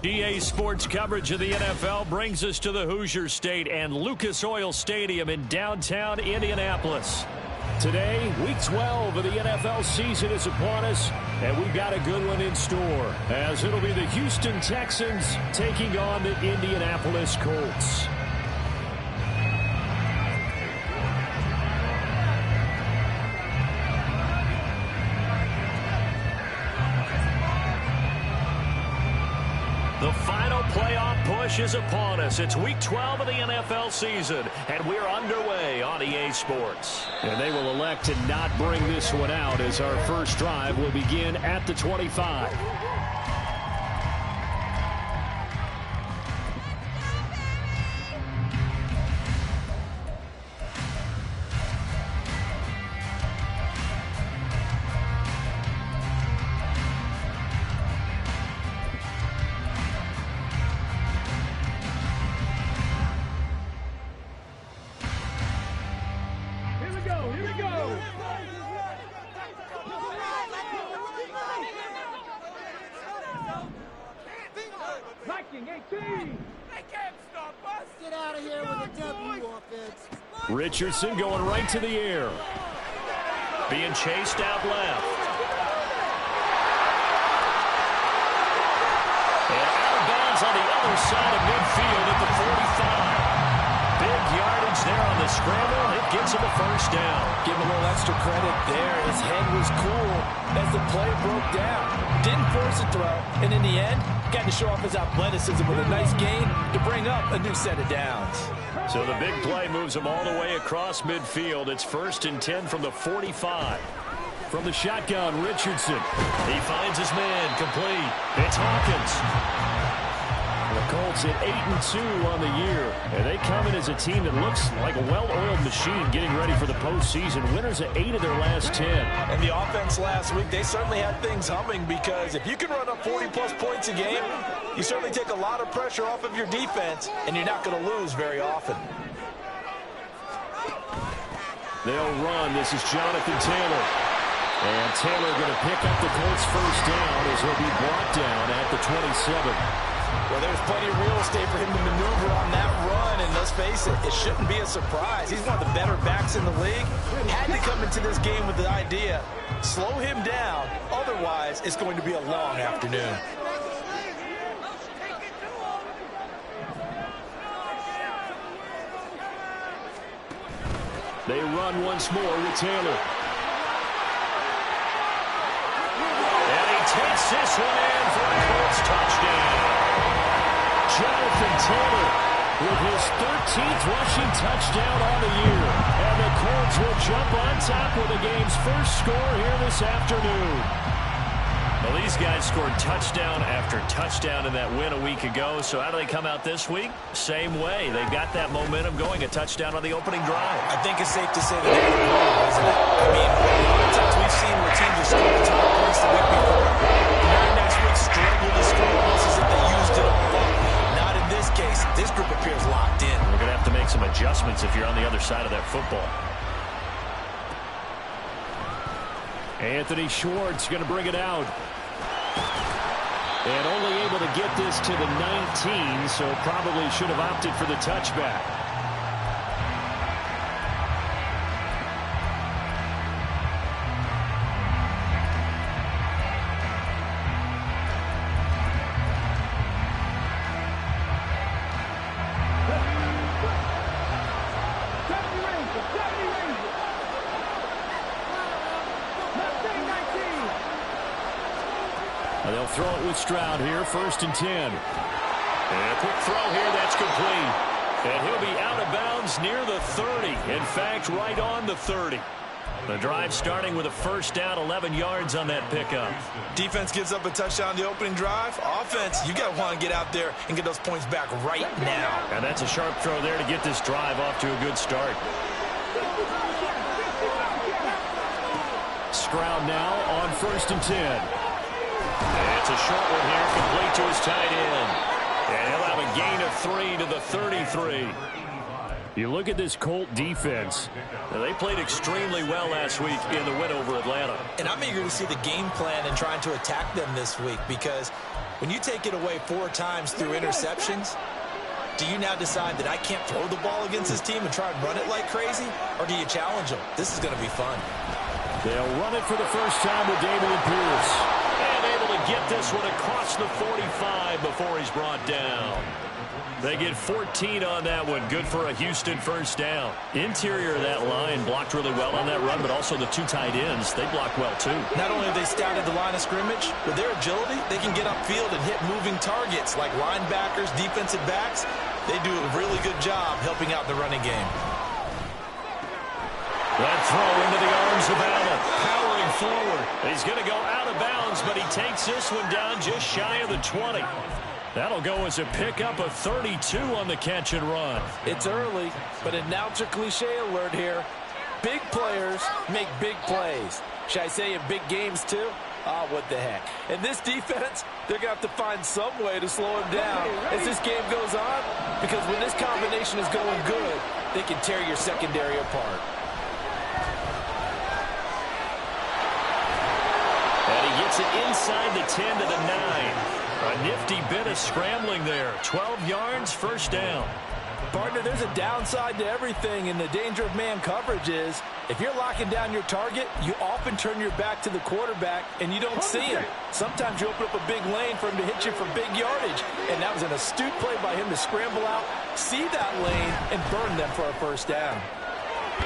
EA Sports coverage of the NFL brings us to the Hoosier State and Lucas Oil Stadium in downtown Indianapolis. Today, Week 12 of the NFL season is upon us, and we've got a good one in store, as it'll be the Houston Texans taking on the Indianapolis Colts. The final playoff push is upon us. It's Week 12 of the NFL season, and we're underway on EA Sports. And they will elect to not bring this one out, as our first drive will begin at the 25. Richardson going right to the air. Being chased out left. And out of bounds on the other side of midfield at the 45. Big yardage there on the scramble. It gets him a first down. Give him a little extra credit there. His head was cool as the play broke down. Didn't force a throw. And in the end, got to show off his athleticism with a nice gain to bring up a new set of downs. So the big play moves him all the way across midfield. It's 1st and 10 from the 45. From the shotgun, Richardson. He finds his man, complete. It's Hawkins. The Colts at 8-2 on the year. And they come in as a team that looks like a well-oiled machine getting ready for the postseason. Winners of 8 of their last 10. And the offense last week, they certainly had things humming, because if you can run up 40-plus points a game, you certainly take a lot of pressure off of your defense, and you're not going to lose very often. They'll run. This is Jonathan Taylor. And Taylor going to pick up the Colts first down as he'll be brought down at the 27. Well, there's plenty of real estate for him to maneuver on that run, and let's face it, it shouldn't be a surprise. He's one of the better backs in the league. Had to come into this game with the idea, slow him down, otherwise it's going to be a long afternoon. They run once more with Taylor. And he takes this one in for a Colts touchdown. Jonathan Taylor with his 13th rushing touchdown on the year. And the Colts will jump on top with the game's first score here this afternoon. Well, these guys scored touchdown after touchdown in that win a week ago. So how do they come out this week? Same way. They've got that momentum going, a touchdown on the opening drive. I think it's safe to say that they're improved, isn't it? I mean, a lot of times we've seen where teams have scored a ton of points the week before. The very next week struggled to score almost as if they used it all up. Not in this case. This group appears locked in. We're going to have to make some adjustments if you're on the other side of that football. Anthony Schwartz going to bring it out. And only able to get this to the 19, so probably should have opted for the touchback. They'll throw it with Stroud here, 1st and 10. And a quick throw here, that's complete. And he'll be out of bounds near the 30. In fact, right on the 30. The drive starting with a first down, 11 yards on that pickup. Defense gives up a touchdown the opening drive. Offense, you got to want to get out there and get those points back right now. And that's a sharp throw there to get this drive off to a good start. ground now on 1st and 10. It's a short one here, complete to his tight end. And he'll have a gain of 3 to the 33. You look at this Colt defense. Now, they played extremely well last week in the win over Atlanta. And I'm eager to see the game plan and trying to attack them this week, because when you take it away 4 times through interceptions, do you now decide that I can't throw the ball against this team and try and run it like crazy? Or do you challenge them? This is going to be fun. They'll run it for the first time with Dameon Pierce. And able to get this one across the 45 before he's brought down. They get 14 on that one. Good for a Houston first down. Interior of that line blocked really well on that run, but also the 2 tight ends, they blocked well too. Not only have they scouted the line of scrimmage, with their agility, they can get upfield and hit moving targets like linebackers, defensive backs. They do a really good job helping out the running game. That throw into the arms of Allen, powering forward. He's going to go out of bounds, but he takes this one down just shy of the 20. That'll go as a pickup of 32 on the catch and run. It's early, but announcer cliche alert here. Big players make big plays. Should I say in big games too? Oh, what the heck. And this defense, they're going to have to find some way to slow him down as this game goes on, because when this combination is going good, they can tear your secondary apart. And he gets it inside the 10 to the 9. A nifty bit of scrambling there. 12 yards, first down. Partner, there's a downside to everything, and the danger of man coverage is if you're locking down your target, you often turn your back to the quarterback and you don't see him. Sometimes you open up a big lane for him to hit you for big yardage, and that was an astute play by him to scramble out, see that lane, and burn them for a first down.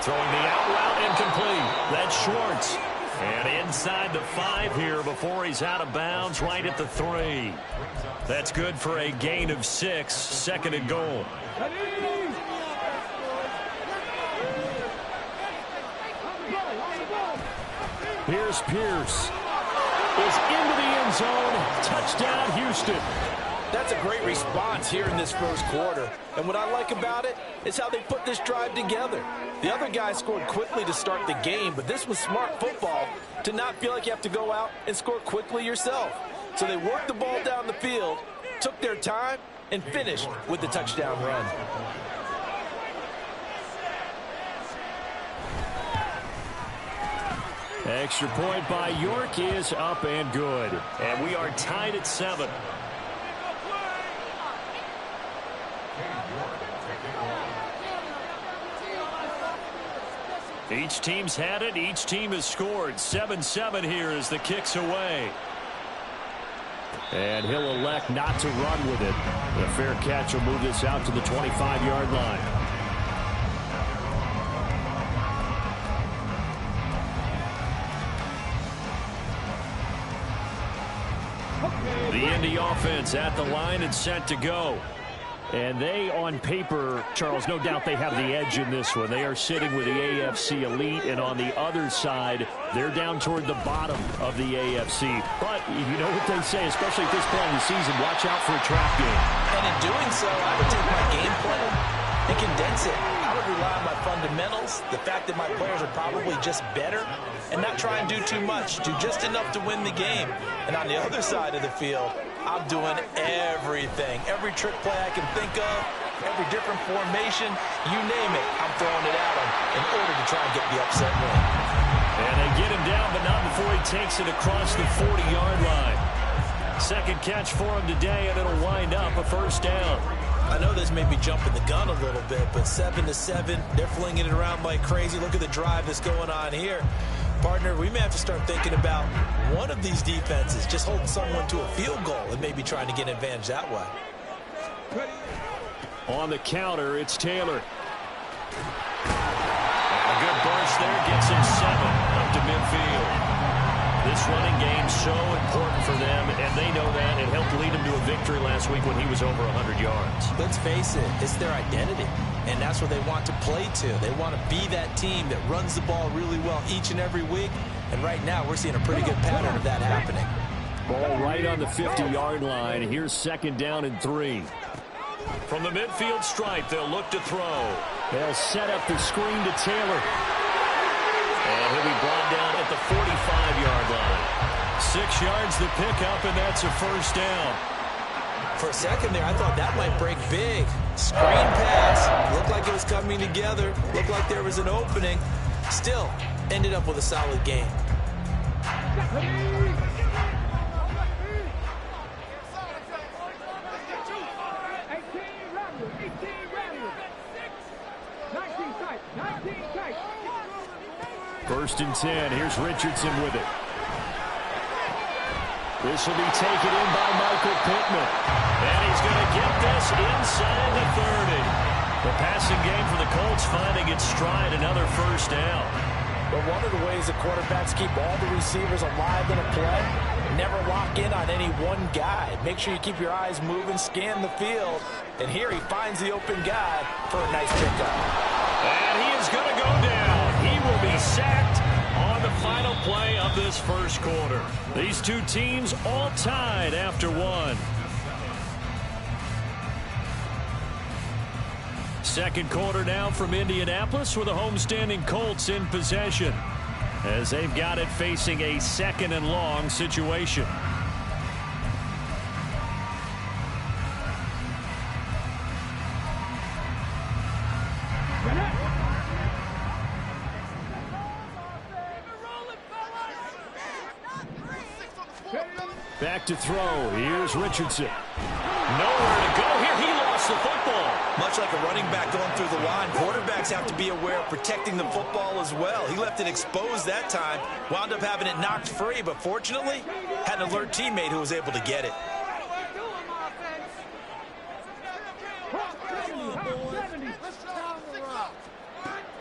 Throwing the out route incomplete. That's Schwartz. And inside the 5 here before he's out of bounds, right at the 3. That's good for a gain of 6, 2nd and goal. Here's Pierce. Is into the end zone. Touchdown, Houston. That's a great response here in this first quarter. And what I like about it is how they put this drive together. The other guys scored quickly to start the game, but this was smart football to not feel like you have to go out and score quickly yourself. So they worked the ball down the field, took their time, and finished with the touchdown run. Extra point by York is up and good. And we are tied at 7. Each team's had it. Each team has scored. 7-7 here as the kick's away. And he'll elect not to run with it. The fair catch will move this out to the 25-yard line. The Indy offense at the line and set to go. And they, on paper, Charles, no doubt they have the edge in this one. They are sitting with the AFC elite, and on the other side, they're down toward the bottom of the AFC. But you know what they say, especially at this point in the season, watch out for a trap game. And in doing so, I would take my game plan and condense it. I would rely on my fundamentals, the fact that my players are probably just better, and not try and do too much, do just enough to win the game. And on the other side of the field, I'm doing everything. Every trick play I can think of, every different formation, you name it, I'm throwing it at him in order to try and get the upset win. And they get him down, but not before he takes it across the 40-yard line. Second catch for him today, and it'll wind up a first down. I know this may be jumping the gun a little bit, but 7-7, they're flinging it around like crazy. Look at the drive that's going on here. Partner, we may have to start thinking about one of these defenses just holding someone to a field goal and maybe trying to get an advantage that way. On the counter, it's Taylor. A good burst there, gets him 7 up to midfield. This running game so important for them, and they know that. It helped lead them to a victory last week when he was over 100 yards. Let's face it, it's their identity, and that's what they want to play to. They want to be that team that runs the ball really well each and every week, and right now we're seeing a pretty good pattern of that happening. Ball right on the 50-yard line. Here's 2nd down and 3. From the midfield stripe, they'll look to throw. They'll set up the screen to Taylor. And he'll be brought down at the 45-yard line. 6 yards to pick up, and that's a first down. For a second there, I thought that might break big. Screen pass. Looked like it was coming together. Looked like there was an opening. Still, ended up with a solid game. First and 10. Here's Richardson with it. This will be taken in by Michael Pittman. And he's going to get this inside the 30. The passing game for the Colts finding its stride, another first down. But one of the ways the quarterbacks keep all the receivers alive in a play, never lock in on any one guy. Make sure you keep your eyes moving, scan the field. And here he finds the open guy for a nice pickup. And he is going to go down. He will be sacked on the final play of this first quarter. These two teams all tied after one. Second quarter now from Indianapolis with the homestanding Colts in possession as they've got it facing a 2nd and long situation. Back to throw. Here's Richardson. Nowhere to go here. He lost the football. Much like a running back going through the line, quarterbacks have to be aware of protecting the football as well. He left it exposed that time, wound up having it knocked free, but fortunately, had an alert teammate who was able to get it.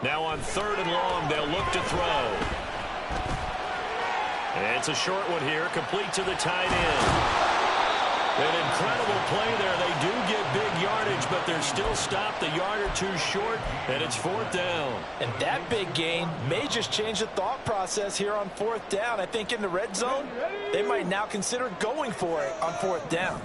Now on 3rd and long, they'll look to throw. And it's a short one here, complete to the tight end. An incredible play there. They do get big yardage, but they're still stopped a yard or two short, and it's 4th down. And that big gain may just change the thought process here on 4th down. I think in the red zone, they might now consider going for it on 4th down.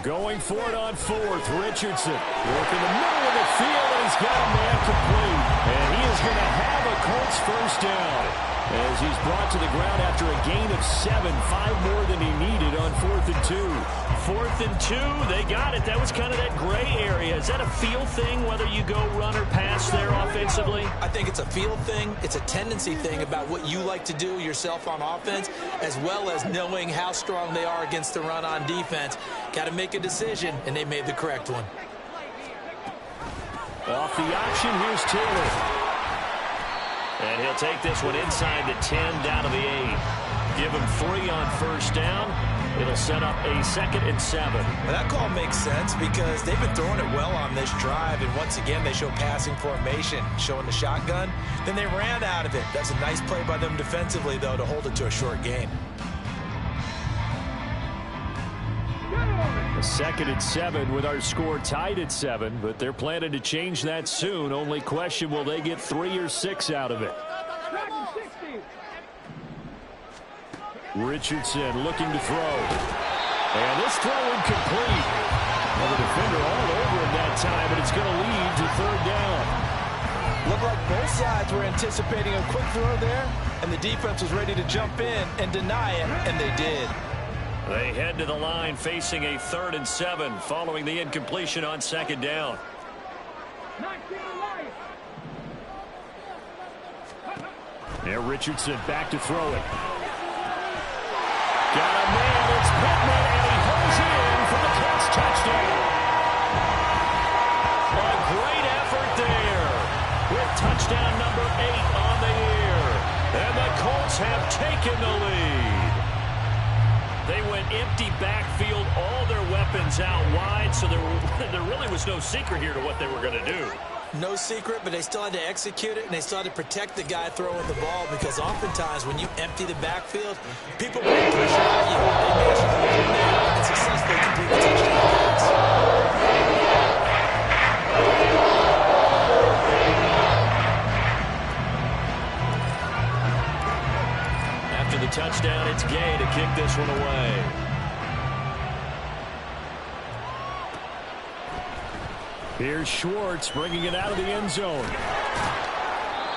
Going for it on 4th, Richardson. Working the middle of the field, and he's got a man complete. And he is going to have a Colts first down as he's brought to the ground after a gain of 7, 5 more than he needed on 4th and 2. 4th and 2, they got it. That was kind of that gray area. Is that a feel thing, whether you go run or pass there offensively? I think it's a feel thing. It's a tendency thing about what you like to do yourself on offense, as well as knowing how strong they are against the run on defense. Got to make a decision, and they made the correct one. Off the option, here's Taylor. And he'll take this one inside the 10, down to the 8. Give him 3 on first down. It'll set up a 2nd and 7. Well, that call makes sense because they've been throwing it well on this drive. And once again, they show passing formation, showing the shotgun. Then they ran out of it. That's a nice play by them defensively, though, to hold it to a short gain. A 2nd and 7 with our score tied at 7, but they're planning to change that soon. Only question, will they get 3 or 6 out of it? Richardson looking to throw. And this throw incomplete. Well, the defender all over him that time, but it's going to lead to 3rd down. Looked like both sides were anticipating a quick throw there, and the defense was ready to jump in and deny it, and they did. They head to the line facing a 3rd and 7 following the incompletion on 2nd down. There, Richardson back to throw it. Got a man, it's Pittman, and he pulls it in for the Colts touchdown. A great effort there with touchdown number 8 on the year. And the Colts have taken the lead. They went empty backfield, all their weapons out wide, so there really was no secret here to what they were going to do. No secret, but they still had to execute it, and they still had to protect the guy throwing the ball, because oftentimes when you empty the backfield, people bring pressure at you. They managed to hold in there and successfully complete the touchdown pass. After the touchdown, it's Gay to kick this one away. Here's Schwartz bringing it out of the end zone.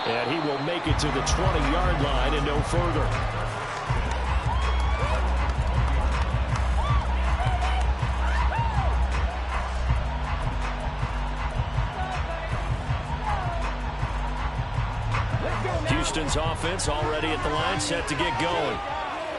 And he will make it to the 20-yard line and no further. Houston's offense already at the line, set to get going.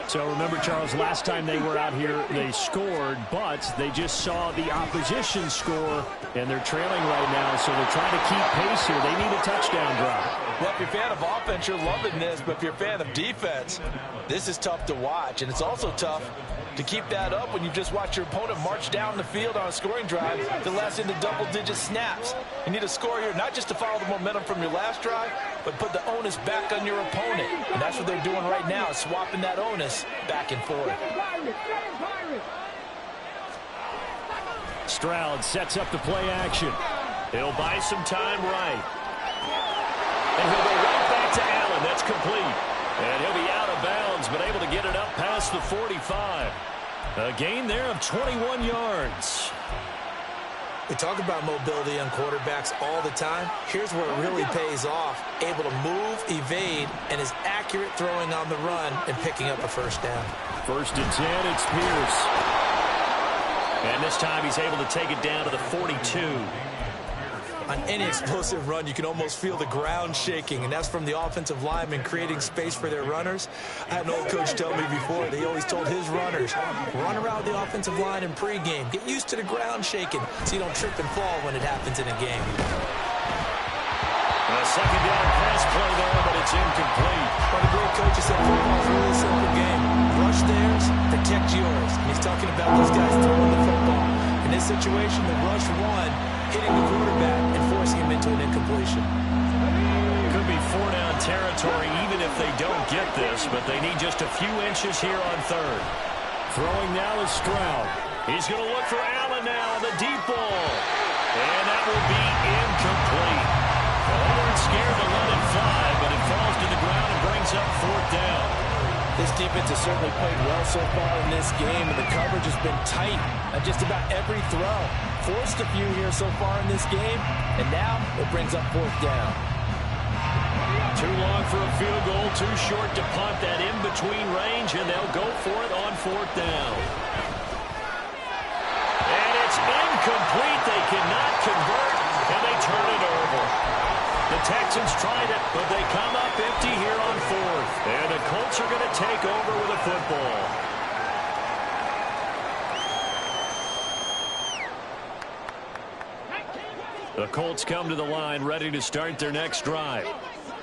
So remember, Charles, last time they were out here, they scored, but they just saw the opposition score, and they're trailing right now, so they're trying to keep pace here. They need a touchdown drive. Well, if you're a fan of offense, you're loving this, but if you're a fan of defense, this is tough to watch, and it's also tough to keep that up when you've just watched your opponent march down the field on a scoring drive that lasts into double-digit snaps. You need a score here, not just to follow the momentum from your last drive, but put the onus back on your opponent. And that's what they're doing right now, swapping that onus back and forth. Stroud sets up the play action. He'll buy some time right. And he'll go right back to Allen. That's complete. And he'll be out of bounds, but able to get it up past the 45. A gain there of 21 yards. We talk about mobility on quarterbacks all the time. Here's where it really pays off. Able to move, evade, and is accurate throwing on the run and picking up a first down. 1st and 10, it's Pierce. And this time he's able to take it down to the 42. On any explosive run, you can almost feel the ground shaking, and that's from the offensive linemen creating space for their runners. I had an old coach tell me before, he always told his runners, run around the offensive line in pregame. Get used to the ground shaking so you don't trip and fall when it happens in a game. A second down pass play there, but it's incomplete. One of the great coaches said football's a really simple game. Rush theirs, protect yours. And he's talking about those guys throwing the football. In this situation, the rush one, hitting the quarterback and forcing him into an incompletion. Could be 4-down territory even if they don't get this, but they need just a few inches here on 3rd. Throwing now is Stroud. He's going to look for Allen now, the deep ball. And that will be incomplete. They weren't scared to let it fly, but it falls to the ground and brings up 4th down. This defense has certainly played well so far in this game, and the coverage has been tight on just about every throw. Forced a few here so far in this game, and now it brings up 4th down. Too long for a field goal, too short to punt that in-between range, and they'll go for it on 4th down. And it's incomplete. They cannot convert, and they turn it over. The Texans tried it, but they come up empty here on 4th. And the Colts are going to take over with a football. The Colts come to the line, ready to start their next drive.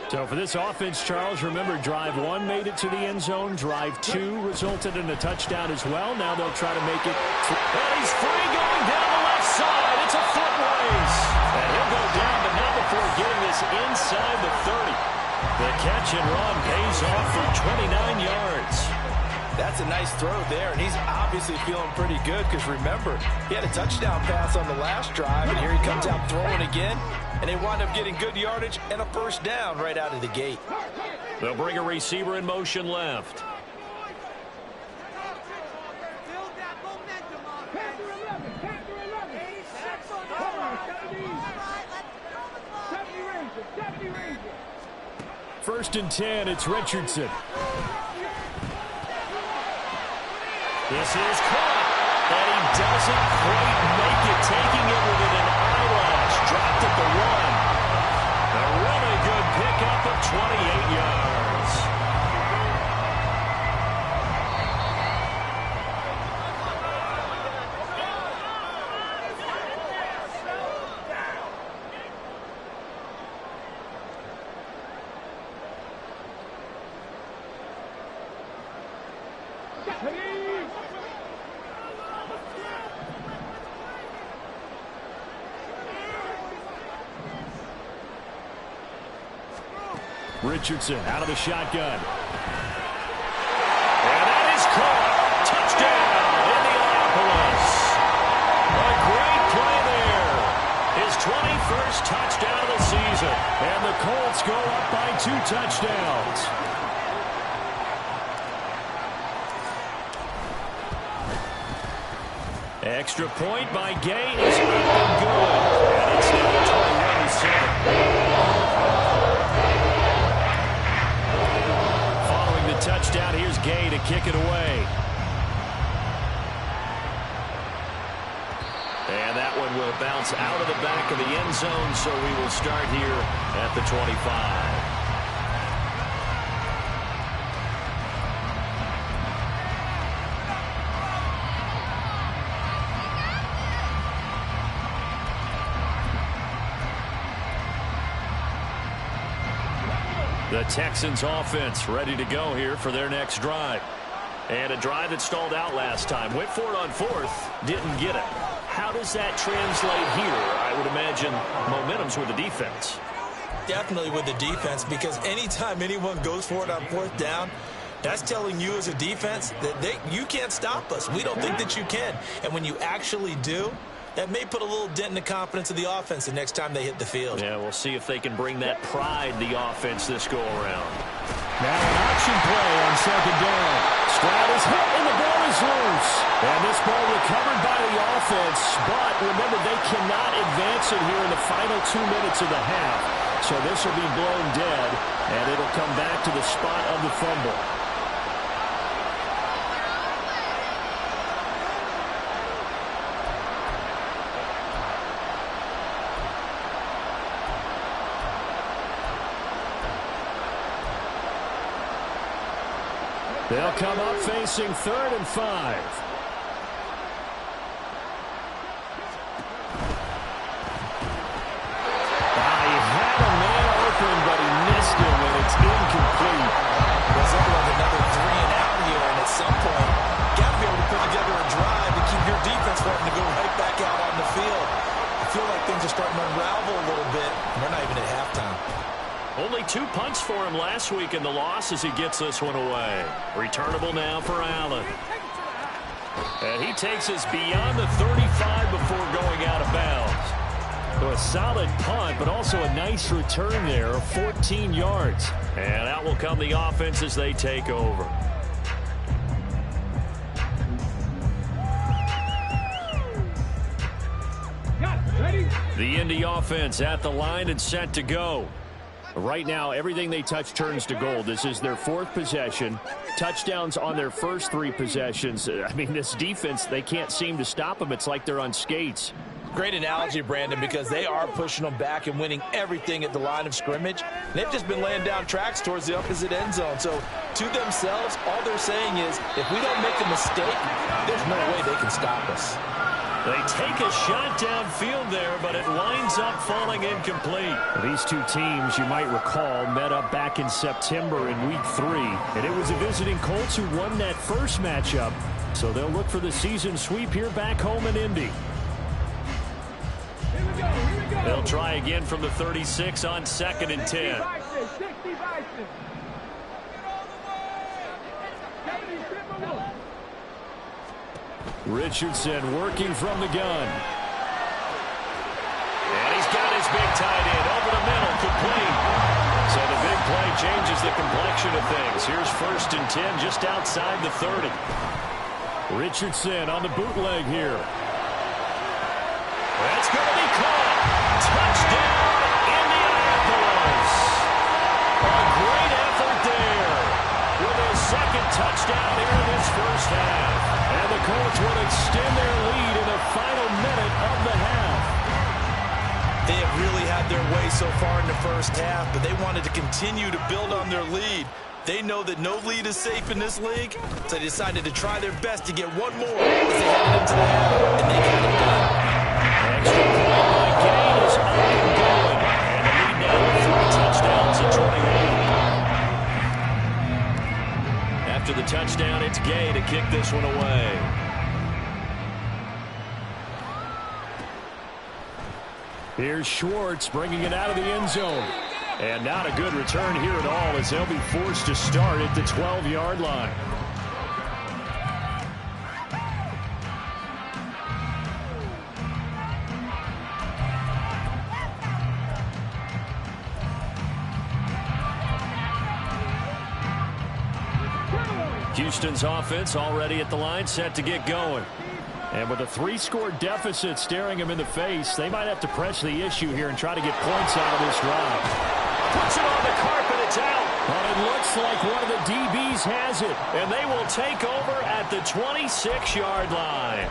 So for this offense, Charles, remember, drive 1 made it to the end zone. Drive 2 resulted in a touchdown as well. Now they'll try to make it. And he's free going down the left side. It's a foot race. And he'll go down, but not before getting this inside the 30. The catch and run pays off for 29 yards. That's a nice throw there, and he's obviously feeling pretty good because, remember, he had a touchdown pass on the last drive, and here he comes out throwing again, and they wind up getting good yardage and a first down right out of the gate. They'll bring a receiver in motion left. First and 10, it's Richardson. This is caught, and he doesn't quite make it, taking it within an eyelash. Dropped at the 1. A really good pickup of 28 yards. Richardson out of the shotgun. And that is caught. Touchdown, Indianapolis. A great play there. His 21st touchdown of the season. And the Colts go up by 2 touchdowns. Extra point by Gay is up and good. And It's now 21-7. Following the touchdown, here's Gay to kick it away. And that one will bounce out of the back of the end zone, so we will start here at the 25. The Texans offense ready to go here for their next drive. And a drive that stalled out last time. Went for it on fourth, didn't get it. How does that translate here? I would imagine momentum's with the defense. Definitely with the defense, because anytime anyone goes for it on fourth down, that's telling you as a defense that you can't stop us. We don't think that you can. And when you actually do, that may put a little dent in the confidence of the offense the next time they hit the field. Yeah, we'll see if they can bring that pride to the offense this go-around. Now an option play on second down. Stroud is hit and the ball is loose. And this ball recovered by the offense, but remember they cannot advance it here in the final 2 minutes of the half. So this will be blown dead, and it'll come back to the spot of the fumble. They'll come up facing 3rd and 5. He had a man open, but he missed him, and it's incomplete. There's like another 3 and out here, and at some point, got to be able to put together a drive to keep your defense from having to go right back out on the field. I feel like things are starting to unravel a little bit, and we're not even at halftime. Only 2 punts for him last week in the loss as he gets this one away. Returnable now for Allen. And he takes us beyond the 35 before going out of bounds. So a solid punt, but also a nice return there of 14 yards. And out will come the offense as they take over. The Indy offense at the line and set to go. Right now, everything they touch turns to gold. This is their 4th possession. Touchdowns on their first 3 possessions. I mean, this defense, they can't seem to stop them. It's like they're on skates. Great analogy, Brandon, because they are pushing them back and winning everything at the line of scrimmage. They've just been laying down tracks towards the opposite end zone. So, to themselves, all they're saying is, if we don't make a mistake, there's no way they can stop us. They take a shot downfield there, but it winds up falling incomplete. These two teams, you might recall, met up back in September in Week 3. And it was the visiting Colts who won that first matchup. So they'll look for the season sweep here back home in Indy. They'll try again from the 36 on 2nd and 10. Richardson working from the gun. And he's got his big tight end over the middle, complete. So the big play changes the complexion of things. Here's 1st and 10 just outside the 30. Richardson on the bootleg here. That's going to be caught. Touchdown, Indianapolis. A great effort there with a 2nd touchdown here in this first half. And the Colts will extend their lead in the final minute of the half. They have really had their way so far in the first half, but they wanted to continue to build on their lead. They know that no lead is safe in this league, so they decided to try their best to get one more as they headed into the half, and they got it done. Extra point by Gay is up and going. And the lead now with 3 touchdowns at 21. After the touchdown, it's Gay to kick this one away. Here's Schwartz bringing it out of the end zone. And not a good return here at all as they'll be forced to start at the 12-yard line. Houston's offense already at the line, set to get going. And with a 3-score deficit staring him in the face, they might have to press the issue here and try to get points out of this drive. Puts it on the carpet. It's out. But it looks like one of the DBs has it. And they will take over at the 26-yard line.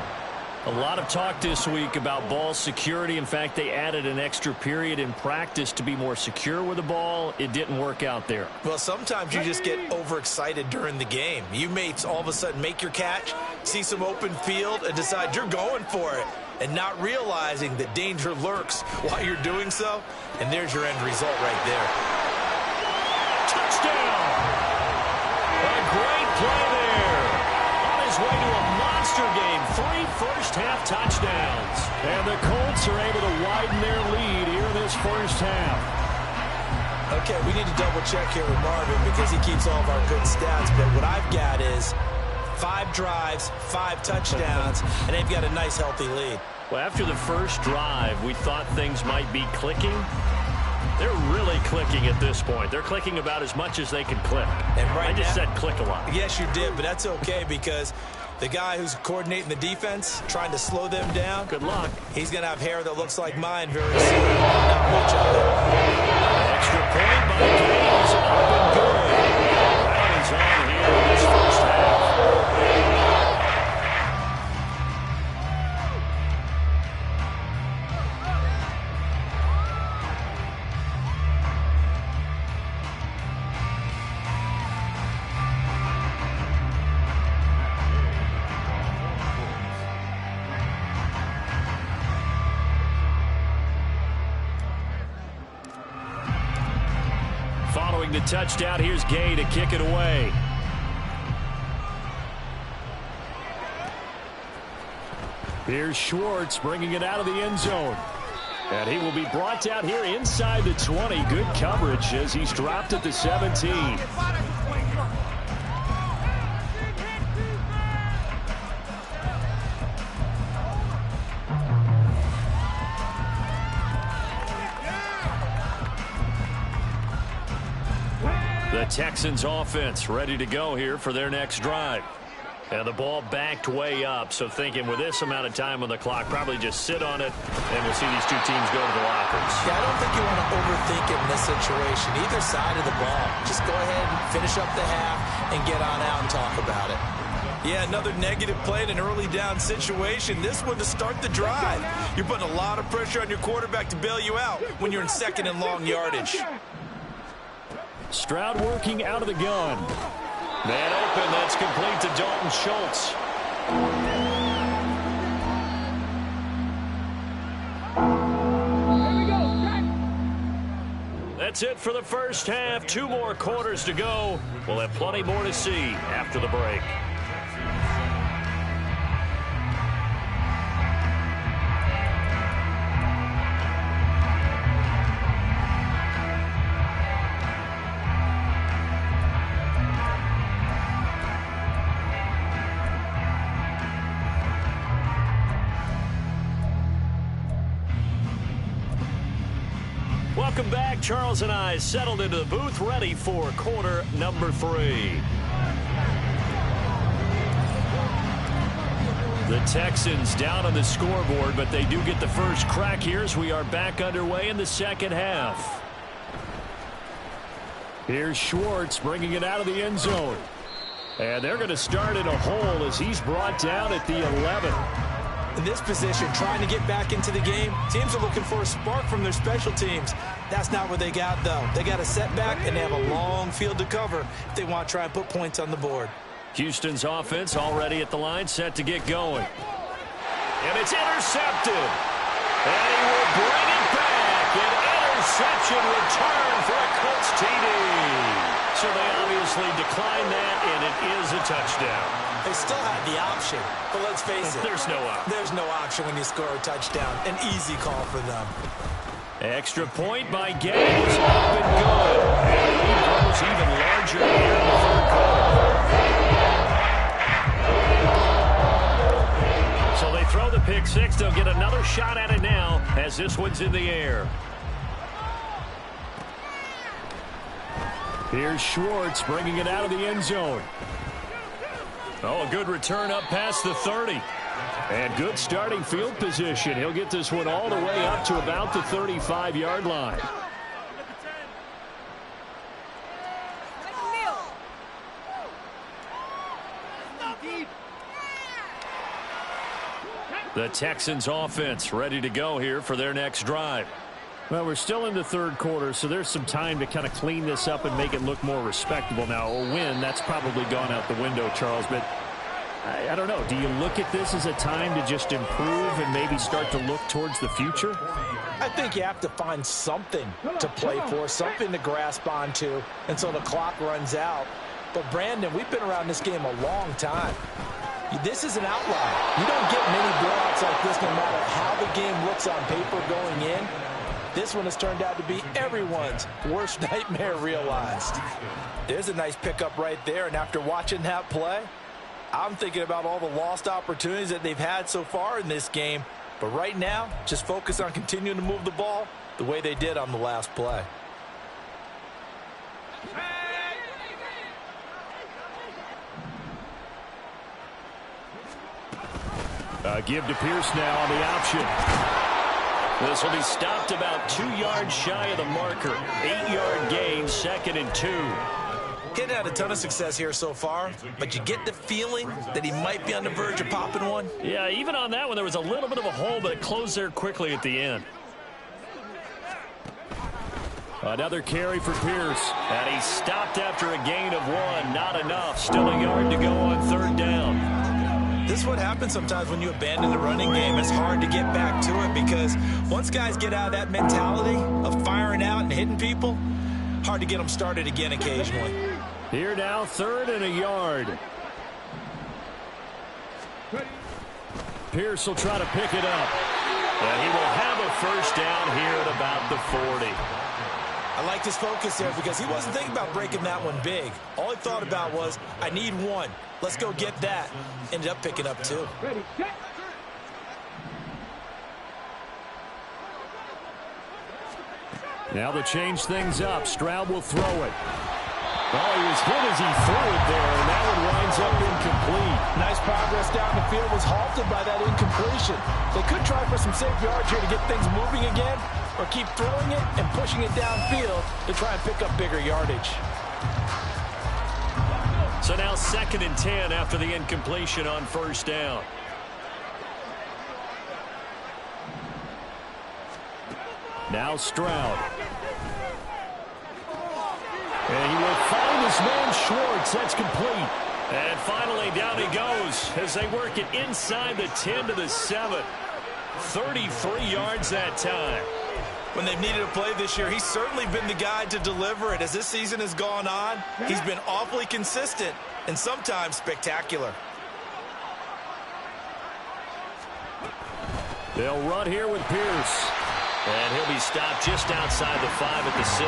A lot of talk this week about ball security. In fact, they added an extra period in practice to be more secure with the ball. It didn't work out there. Well, sometimes you just get overexcited during the game. You may all of a sudden make your catch, see some open field, and decide you're going for it, and not realizing that danger lurks while you're doing so. And there's your end result right there. Touchdown! A great play there. On his way to a monster game. 3 first-half touchdowns. And the Colts are able to widen their lead here in this first half. Okay, we need to double-check here with Marvin because he keeps all of our good stats. But what I've got is 5 drives, 5 touchdowns, and they've got a nice, healthy lead. Well, after the first drive, we thought things might be clicking. They're really clicking at this point. They're clicking about as much as they can click. And right I just now, said click a lot. Yes, you did, but that's okay because the guy who's coordinating the defense, trying to slow them down, good luck. He's going to have hair that looks like mine very soon. Not much of it. Extra point by Gaines. Up and good. That is on here in this first half. Following the touchdown, here's Gay to kick it away. Here's Schwartz bringing it out of the end zone. And he will be brought down here inside the 20. Good coverage as he's dropped at the 17. The Texans offense ready to go here for their next drive. And the ball backed way up, so thinking with this amount of time on the clock, probably just sit on it, and we'll see these two teams go to the lockers. Yeah, I don't think you want to overthink it in this situation, either side of the ball. Just go ahead and finish up the half and get on out and talk about it. Yeah, another negative play in an early down situation. This one to start the drive. You're putting a lot of pressure on your quarterback to bail you out when you're in second and long yardage. Stroud working out of the gun. Man open, that's complete to Dalton Schultz. That's it for the first half. 2 more quarters to go. We'll have plenty more to see after the break. Welcome back. Charles and I settled into the booth, ready for quarter number 3. The Texans down on the scoreboard, but they do get the first crack here as we are back underway in the second half. Here's Schwartz bringing it out of the end zone. And they're going to start in a hole as he's brought down at the 11. In this position, trying to get back into the game, teams are looking for a spark from their special teams. That's not what they got, though. They got a setback, and they have a long field to cover if they want to try and put points on the board. Houston's offense already at the line, set to get going. And it's intercepted. And he will bring it back. An interception return for a Colts TD. So they obviously declined that, and it is a touchdown. They still have the option, but let's face it. There's no option. There's no option when you score a touchdown. An easy call for them. Extra point by Gaines. Up and good. And the lead grows even larger here in the third quarter. So they throw the pick six. They'll get another shot at it now as this one's in the air. Here's Schwartz bringing it out of the end zone. Oh, a good return up past the 30. And good starting field position. He'll get this one all the way up to about the 35-yard line. The Texans offense ready to go here for their next drive. Well, we're still in the third quarter, so there's some time to kind of clean this up and make it look more respectable. Now, a win, that's probably gone out the window, Charles, but I don't know. Do you look at this as a time to just improve and maybe start to look towards the future? I think you have to find something to play for, something to grasp onto until the clock runs out. But, Brandon, we've been around this game a long time. This is an outlier. You don't get many blowouts like this no matter how the game looks on paper going in. This one has turned out to be everyone's worst nightmare realized. There's a nice pickup right there, and after watching that play, I'm thinking about all the lost opportunities that they've had so far in this game. But right now, just focus on continuing to move the ball the way they did on the last play. Give to Pierce now on the option. This will be stopped about 2 yards shy of the marker. 8-yard gain, 2nd and 2. He's had a ton of success here so far, but you get the feeling that he might be on the verge of popping one. Yeah, even on that one, there was a little bit of a hole, but it closed there quickly at the end. Another carry for Pierce, and he stopped after a gain of 1. Not enough. Still a yard to go on 3rd down. This is what happens sometimes when you abandon the running game. It's hard to get back to it because once guys get out of that mentality of firing out and hitting people, hard to get them started again occasionally. Here now, 3rd and a yard. Pierce will try to pick it up. And he will have a 1st down here at about the 40. I liked his focus there because he wasn't thinking about breaking that one big. All he thought about was, I need 1. Let's go get that. Ended up picking up 2. Now to change things up, Stroud will throw it. Oh, he was hit as he threw it there, and that one winds up incomplete. Nice progress down the field was halted by that incompletion. They could try for some safe yards here to get things moving again, or keep throwing it and pushing it downfield to try and pick up bigger yardage. So now 2nd and 10 after the incompletion on 1st down. Now Stroud. And he will find his man Schwartz. That's complete. And finally down he goes as they work it inside the 10 to the 7. 33 yards that time. When they've needed a play this year, he's certainly been the guy to deliver it. As this season has gone on, he's been awfully consistent and sometimes spectacular. They'll run here with Pierce. And he'll be stopped just outside the 5 at the 6.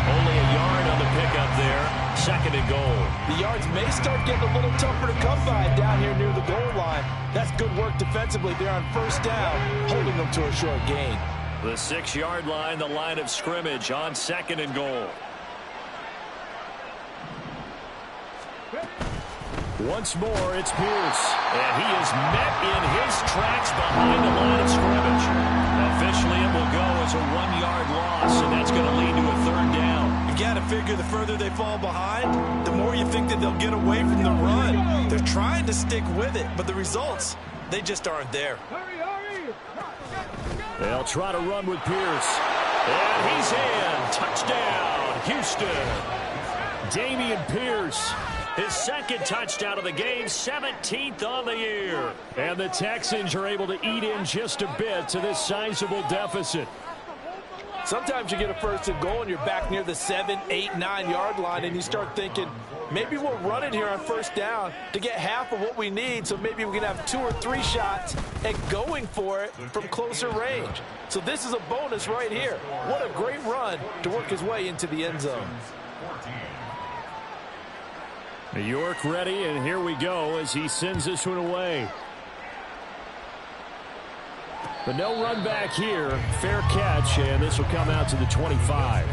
Only a yard on the pickup there. 2nd and goal. The yards may start getting a little tougher to come by down here near the goal line. That's good work defensively there on 1st down, holding them to a short gain. The 6-yard line, the line of scrimmage on 2nd and goal. Once more, it's Pierce. And he is met in his tracks behind the line of scrimmage. Officially, it will go as a 1-yard loss, and that's going to lead to a 3rd down. You've got to figure the further they fall behind, the more you think that they'll get away from the run. They're trying to stick with it, but the results, they just aren't there. They'll try to run with Pierce. And he's in. Touchdown, Houston. Dameon Pierce, his 2nd touchdown of the game, 17th on the year. And the Texans are able to eat in just a bit to this sizable deficit. Sometimes you get a 1st and goal and you're back near the 7, 8, 9-yard line and you start thinking, maybe we'll run it here on 1st down to get half of what we need, so maybe we can have 2 or 3 shots at going for it from closer range. So this is a bonus right here. What a great run to work his way into the end zone. New York ready, and here we go as he sends this one away. But no run back here. Fair catch, and this will come out to the 25.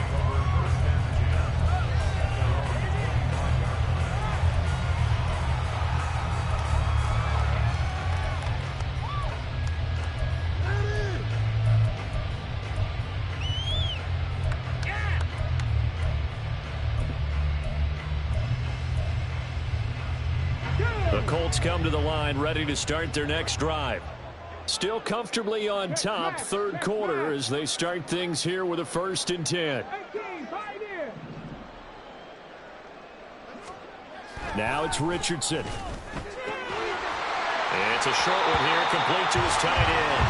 Colts come to the line, ready to start their next drive. Still comfortably on top, third quarter, as they start things here with a 1st and 10. Now it's Richardson. It's a short one here, complete to his tight end.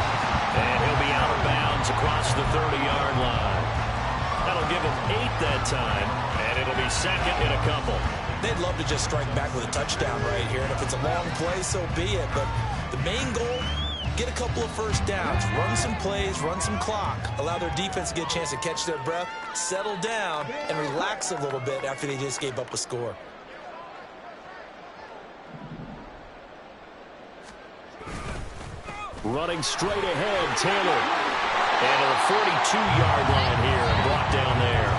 And he'll be out of bounds across the 30-yard line. That'll give him 8 that time, and it'll be 2nd and a couple. They'd love to just strike back with a touchdown right here, and if it's a long play, so be it. But the main goal, get a couple of first downs, run some plays, run some clock, allow their defense to get a chance to catch their breath, settle down, and relax a little bit after they just gave up a score. Running straight ahead, Taylor. And to the 42-yard line here and brought down there.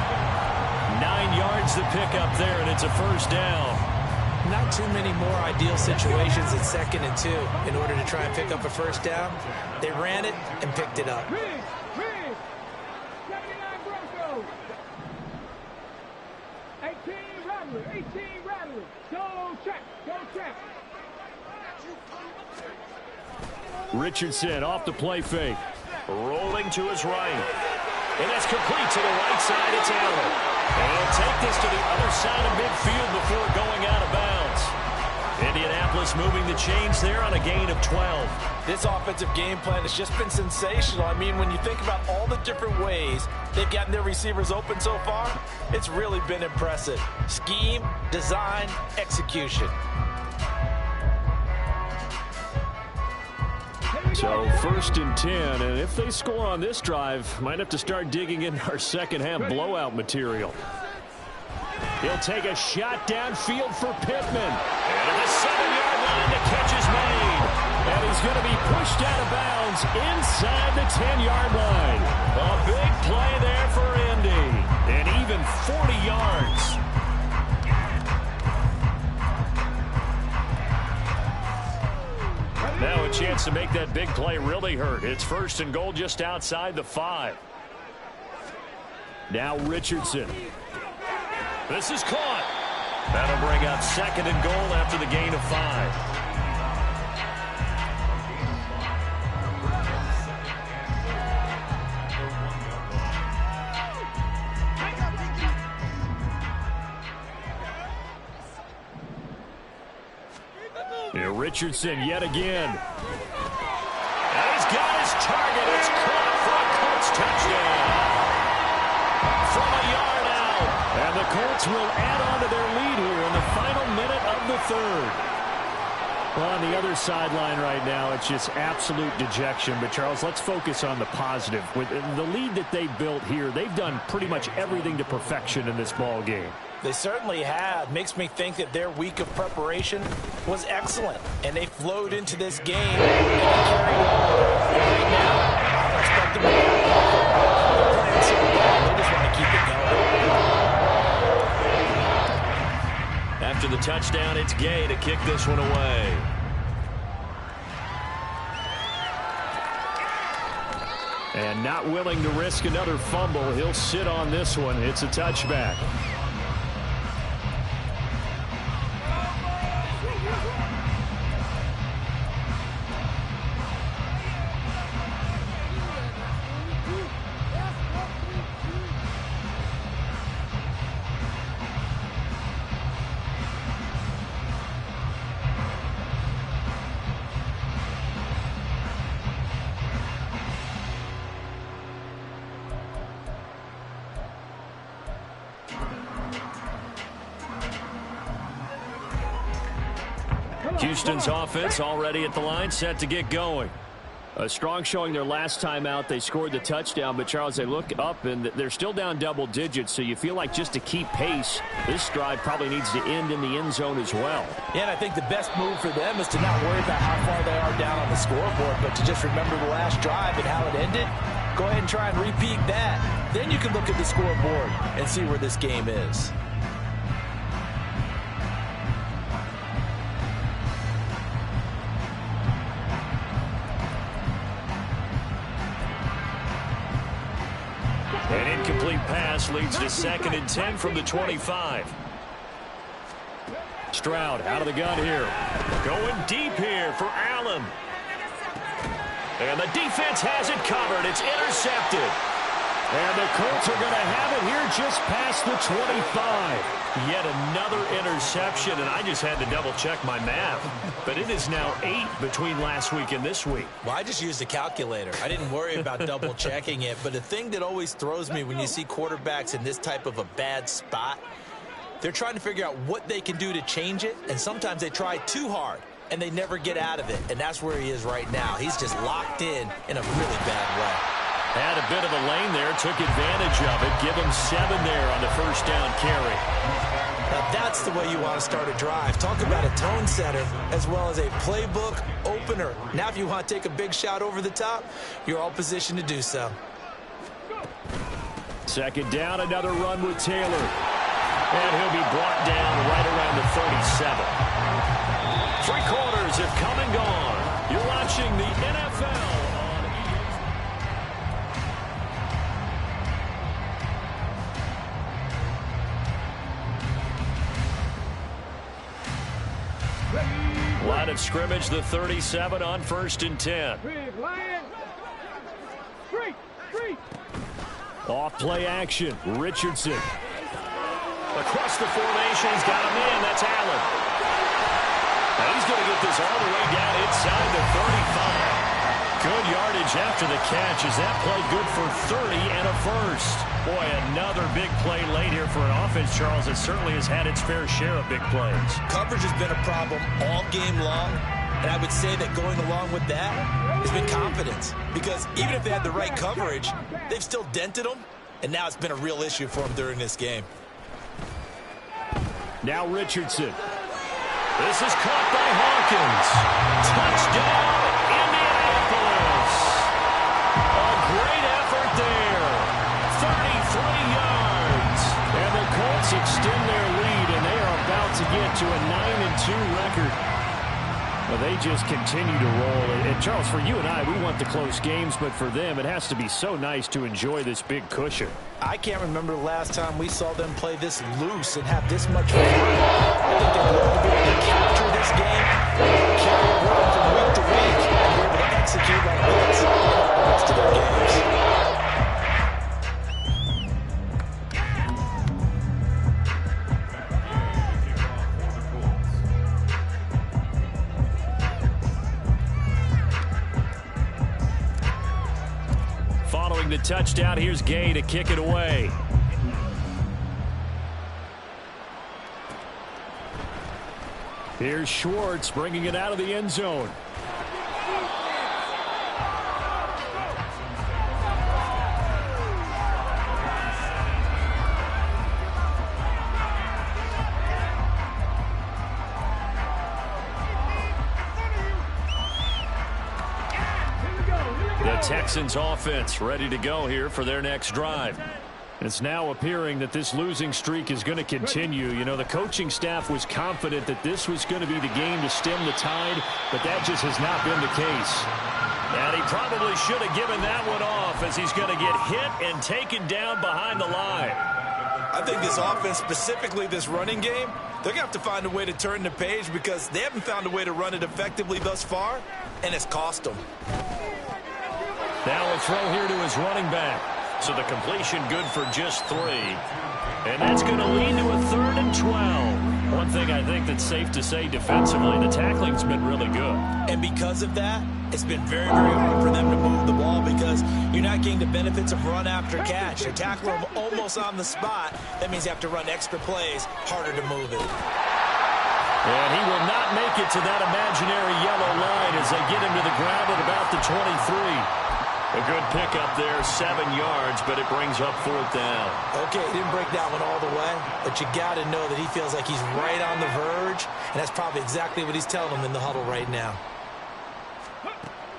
9 yards to pick up there, and it's a 1st down. Not too many more ideal situations at 2nd and 2 in order to try and pick up a 1st down. They ran it and picked it up. 79 Broncos. 18 Rattler. Go check. Richardson off the play fake. Rolling to his right. And that's complete to the right side of Taylor. And he'll take this to the other side of midfield before going out of bounds. Indianapolis moving the chains there on a gain of 12. This offensive game plan has just been sensational. I mean, when you think about all the different ways they've gotten their receivers open so far, it's really been impressive. Scheme, design, execution. So 1st and 10, and if they score on this drive, might have to start digging in our second-half blowout material. He'll take a shot downfield for Pittman. And at the 7-yard line, the catch is made. And he's going to be pushed out of bounds inside the 10-yard line. A big play there for Indy. And even 40 yards. Now a chance to make that big play really hurt. It's 1st and goal just outside the 5. Now Richardson. This is caught. That'll bring up 2nd and goal after the gain of 5. Here Richardson yet again. And he's got his target. It's caught for a Colts touchdown. From a yard out. And the Colts will add on to their lead here in the final minute of the 3rd. Well, on the other sideline right now, it's just absolute dejection. But, Charles, let's focus on the positive. With the lead that they built here, they've done pretty much everything to perfection in this ball game. They certainly have. Makes me think that their week of preparation was excellent. And they flowed into this game and they carried on. Right now, I don't expect them to be playing so well. They just want to keep it going. After the touchdown, it's Gay to kick this one away. And not willing to risk another fumble, he'll sit on this one. It's a touchback. Houston's offense already at the line, set to get going. A strong showing their last time out. They scored the touchdown, but, Charles, they look up, and they're still down double digits, so you feel like just to keep pace, this drive probably needs to end in the end zone as well. Yeah, and I think the best move for them is to not worry about how far they are down on the scoreboard, but to just remember the last drive and how it ended. Go ahead and try and repeat that. Then you can look at the scoreboard and see where this game is. An incomplete pass leads to 2nd and 10 from the 25. Stroud out of the gun here. Going deep here for Allen. And the defense has it covered. It's intercepted. And the Colts are going to have it here just past the 25. Yet another interception, and I just had to double-check my math. But it is now 8 between last week and this week. Well, I just used a calculator. I didn't worry about double-checking it. But the thing that always throws me when you see quarterbacks in this type of a bad spot, they're trying to figure out what they can do to change it, and sometimes they try too hard, and they never get out of it. And that's where he is right now. He's just locked in a really bad way. Had a bit of a lane there, took advantage of it. Give him 7 there on the first down carry. Now that's the way you want to start a drive. Talk about a tone setter as well as a playbook opener. Now if you want to take a big shot over the top, you're all positioned to do so. Second down, another run with Taylor. And he'll be brought down right around the 37. 3 quarters have come and gone. You're watching the NFL. Line of scrimmage, the 37 on 1st and 10. Big Lion. Street. Off play action. Richardson. Across the formation, he's got him in. That's Allen. Now he's going to get this all the way down inside the 35. Good yardage after the catch. Is that play good for 30 and a first? Boy, another big play late here for an offense, Charles, that certainly has had its fair share of big plays. Coverage has been a problem all game long, and I would say that going along with that has been confidence. Because even if they had the right coverage, they've still dented them, and now it's been a real issue for them during this game. Now Richardson. This is caught by Hawkins. Touchdown, Indianapolis. A great effort there. 33 yards. And the Colts extend their lead, and they are about to get to a 9-2 record. Well, they just continue to roll. And Charles, for you and I, we want the close games, but for them, it has to be so nice to enjoy this big cushion. I can't remember the last time we saw them play this loose and have this much fun. I think they're going to be able to capture this game, carry it on from week to week, and be able to execute like this in all the rest of their games. Following the touchdown, here's Gay to kick it away. Here's Schwartz bringing it out of the end zone. The Texans offense ready to go here for their next drive. It's now appearing that this losing streak is going to continue. You know, the coaching staff was confident that this was going to be the game to stem the tide, but that just has not been the case. And he probably should have given that one off, as he's going to get hit and taken down behind the line. I think this offense, specifically this running game, they're going to have to find a way to turn the page because they haven't found a way to run it effectively thus far, and it's cost them. Now a throw here to his running back. So the completion good for just 3. And that's going to lead to a 3rd and 12. One thing I think that's safe to say defensively, the tackling's been really good. And because of that, it's been very, very hard for them to move the ball because you're not getting the benefits of run after catch. You're tackling them almost on the spot. That means you have to run extra plays, harder to move it. And he will not make it to that imaginary yellow line as they get him to the ground at about the 23. A good pickup there, 7 yards, but it brings up 4th down. Okay, he didn't break that one all the way, but you got to know that he feels like he's right on the verge, and that's probably exactly what he's telling them in the huddle right now.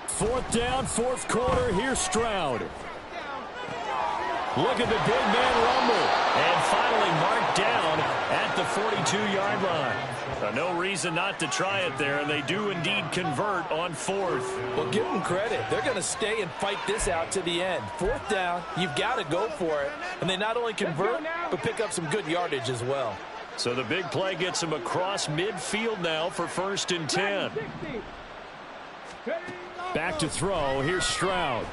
4th down, 4th quarter. Here's Stroud. Look at the big man rumble. And finally marked down at the 42-yard line. No reason not to try it there, and they do indeed convert on 4th. Well, give them credit. They're going to stay and fight this out to the end. 4th down, you've got to go for it. And they not only convert, but pick up some good yardage as well. So the big play gets him across midfield now for 1st and 10. Back to throw. Here's Stroud.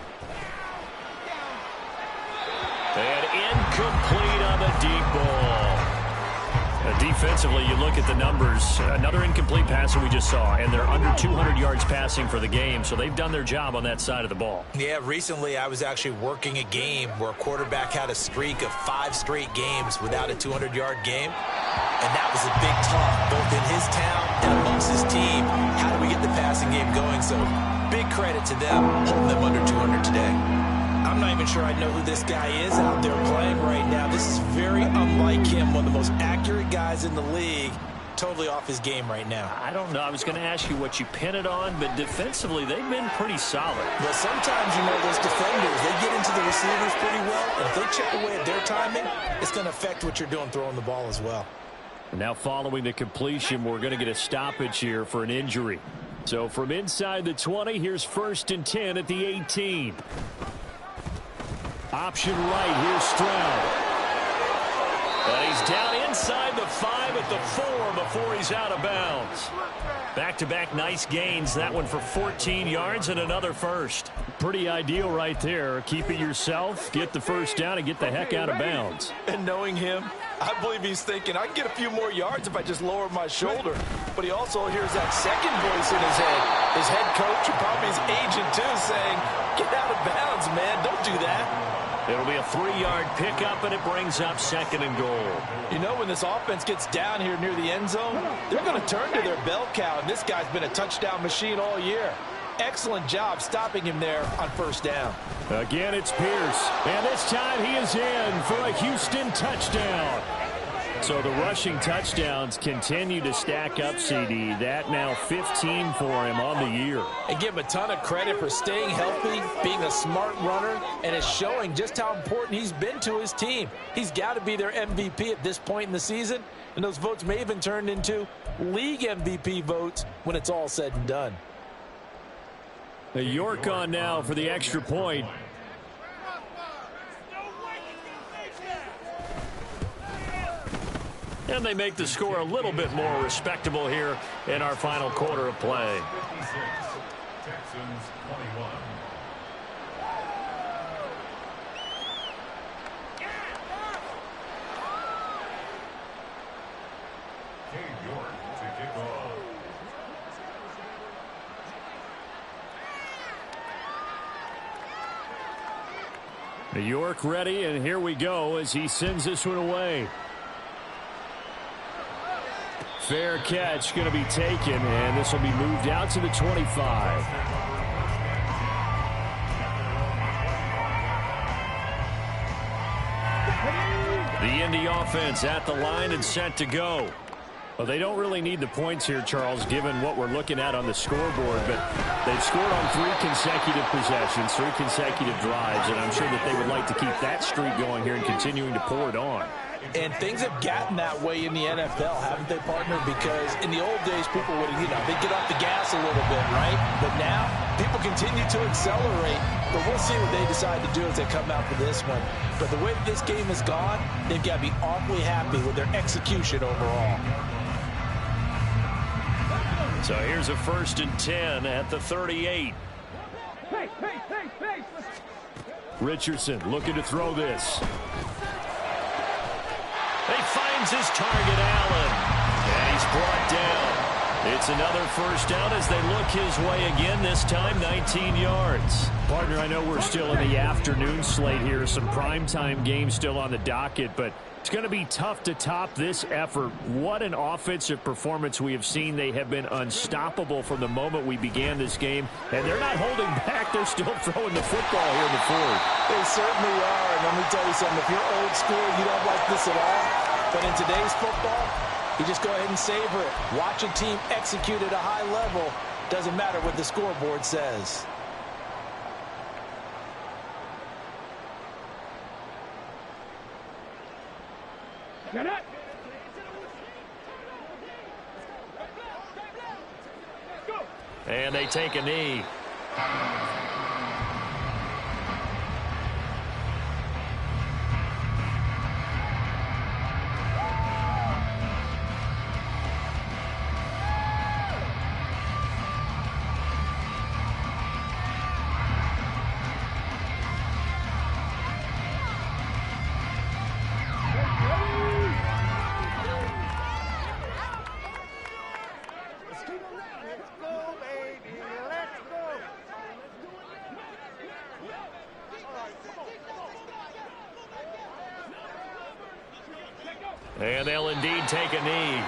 And incomplete on the deep ball. Defensively, you look at the numbers. Another incomplete pass that we just saw, and they're under 200 yards passing for the game, so they've done their job on that side of the ball. Yeah, recently I was actually working a game where a quarterback had a streak of 5 straight games without a 200-yard game, and that was a big talk, both in his town and amongst his team. How do we get the passing game going? So big credit to them, holding them under 200 today. I'm not even sure I know who this guy is out there playing right now. This is very unlike him, one of the most accurate guys in the league. Totally off his game right now. I don't know. I was going to ask you what you pin it on, but defensively, they've been pretty solid. Well, sometimes, those defenders, they get into the receivers pretty well, and if they chip away at their timing, it's going to affect what you're doing throwing the ball as well. Now following the completion, we're going to get a stoppage here for an injury. So from inside the 20, here's 1st and 10 at the 18. Option right, here's Stroud. And he's down inside the 5 at the 4 before he's out of bounds. Back-to-back nice gains. That one for 14 yards and another first. Pretty ideal right there. Keep it yourself, get the first down, and get the heck out of bounds. And knowing him, I believe he's thinking, I can get a few more yards if I just lower my shoulder. But he also hears that second voice in his head. His head coach and probably his agent, too, saying, get out of bounds, man. Don't do that. It'll be a 3-yard pickup, and it brings up 2nd and goal. When this offense gets down here near the end zone, they're going to turn to their bell cow, and this guy's been a touchdown machine all year. Excellent job stopping him there on 1st down. Again, it's Pierce, and this time he is in for a Houston touchdown. So the rushing touchdowns continue to stack up, CD. That now 15 for him on the year. And give him a ton of credit for staying healthy, being a smart runner, and it's showing just how important he's been to his team. He's got to be their MVP at this point in the season, and those votes may even turn into league MVP votes when it's all said and done. The York on now for the extra point. And they make the score a little bit more respectable here in our final quarter of play. Texans 21. York to kick off. New York ready, and here we go as he sends this one away. Fair catch going to be taken, and this will be moved out to the 25. The Indy offense at the line and set to go. Well, they don't really need the points here, Charles, given what we're looking at on the scoreboard, but they've scored on 3 consecutive possessions, 3 consecutive drives, and I'm sure that they would like to keep that streak going here and continuing to pour it on. And things have gotten that way in the NFL, haven't they, partner? Because in the old days, people would, they'd get off the gas a little bit, right? But now, people continue to accelerate. But we'll see what they decide to do as they come out for this one. But the way that this game has gone, they've got to be awfully happy with their execution overall. So here's a 1st and 10 at the 38. Richardson looking to throw this. He finds his target, Allen, and he's brought down. It's another first down as they look his way again, this time 19 yards. Partner, I know we're still in the afternoon slate here, some primetime games still on the docket, but it's going to be tough to top this effort. What an offensive performance we have seen. They have been unstoppable from the moment we began this game, and they're not holding back. They're still throwing the football here in the fourth. They certainly are, and let me tell you something. If you're old school, you don't like this at all. But in today's football, you just go ahead and savor it. Watch a team execute at a high level. Doesn't matter what the scoreboard says. Get it! Go! And they take a knee. And they'll indeed take a knee.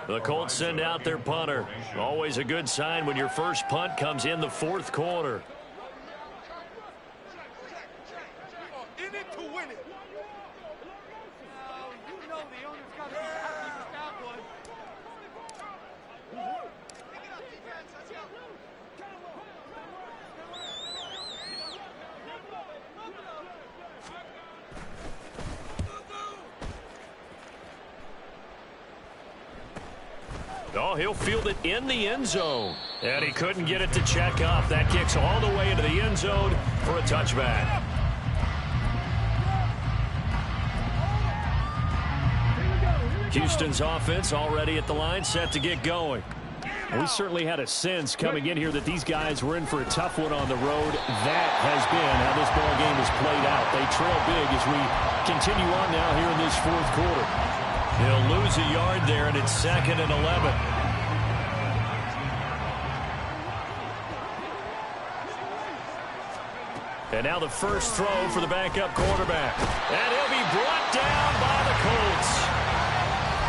The Colts send out their punter. Always a good sign when your first punt comes in the fourth quarter. In it to win it. You know the owner's got to be happy with that one. Pick it up, defense. Let's go. Oh, he'll field it in the end zone. And he couldn't get it to check up. That kicks all the way into the end zone for a touchback. Houston's offense already at the line, set to get going. We certainly had a sense coming in here that these guys were in for a tough one on the road. That has been how this ball game has played out. They trail big as we continue on now here in this fourth quarter. He'll lose a yard there, and it's 2nd and 11. And now the first throw for the backup quarterback. And he'll be brought down by the Colts.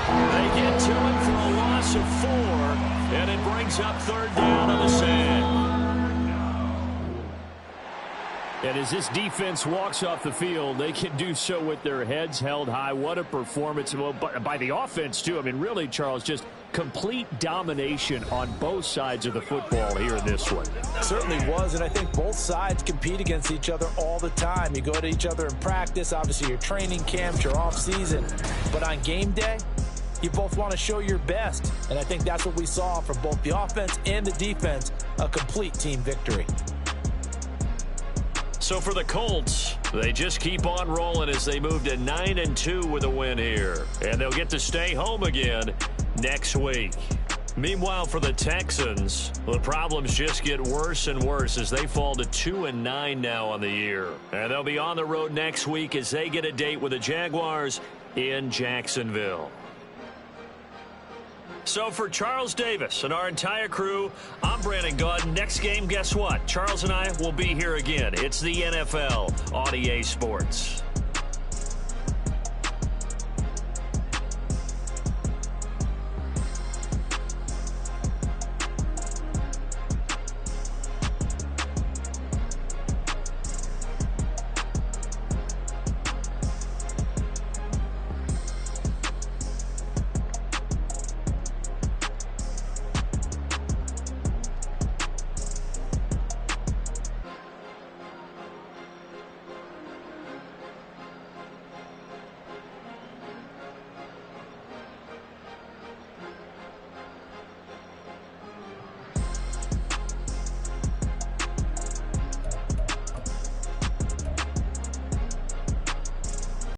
They get to him for a loss of 4, and it brings up 3rd down on the sand. And as this defense walks off the field, they can do so with their heads held high. What a performance by the offense, too. I mean, really, Charles, just complete domination on both sides of the football here in this one. Certainly was, and I think both sides compete against each other all the time. You go to each other in practice, obviously your training camps, your off-season. But on game day, you both want to show your best. And I think that's what we saw from both the offense and the defense, a complete team victory. So for the Colts, they just keep on rolling as they move to 9-2 with a win here. And they'll get to stay home again next week. Meanwhile, for the Texans, the problems just get worse and worse as they fall to 2-9 now on the year. And they'll be on the road next week as they get a date with the Jaguars in Jacksonville. So for Charles Davis and our entire crew, I'm Brandon Gaudin. Next game, guess what? Charles and I will be here again. It's the NFL on EA Sports.